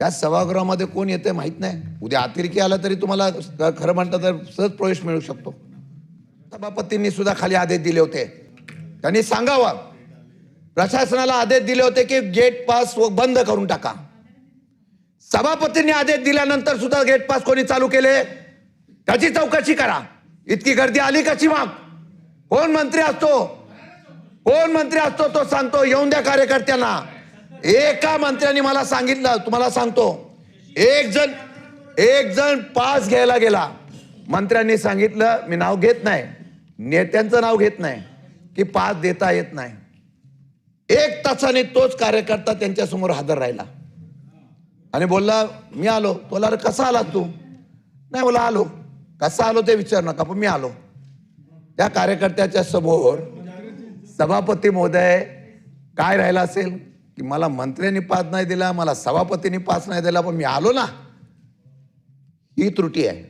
त्या सभागृहामध्ये कोण येते माहित नाही. उद्या अतिरेकी आला तरी तुम्हाला खरं म्हणतं तर सहज प्रवेश मिळू शकतो. सभापतींनी सुद्धा खाली आदेश दिले होते. त्यांनी सांगावं, प्रशासनाला आदेश दिले होते की गेट पास बंद करून टाका. सभापतींनी आदेश दिल्यानंतर सुद्धा गेट पास कोणी चालू केले त्याची चौकशी करा. इतकी गर्दी आली कशी? मग कोण मंत्री असतो, कोण मंत्री असतो तो सांगतो येऊन द्या कार्यकर्त्यांना. एका मंत्र्यांनी मला सांगितलं, तुम्हाला सांगतो, एक जण पास घ्यायला गेला. मंत्र्यांनी सांगितलं, मी नाव घेत नाही, नेत्यांचं नाव घेत नाही, की पास देता येत नाही. 1 तासाने तोच कार्यकर्ता त्यांच्या समोर हजर राहिला आणि बोलला, मी आलो. बोला, अरे कसा आला तू? नाही बोला, आलो. कसा आलो ते विचार नका, पण मी आलो. त्या कार्यकर्त्याच्या समोर सभापती महोदय काय राहिला असेल की मला मंत्र्यांनी पास नाही दिला, मला सभापतींनी पास नाही दिला, पण मी आलो ना. ही त्रुटी आहे.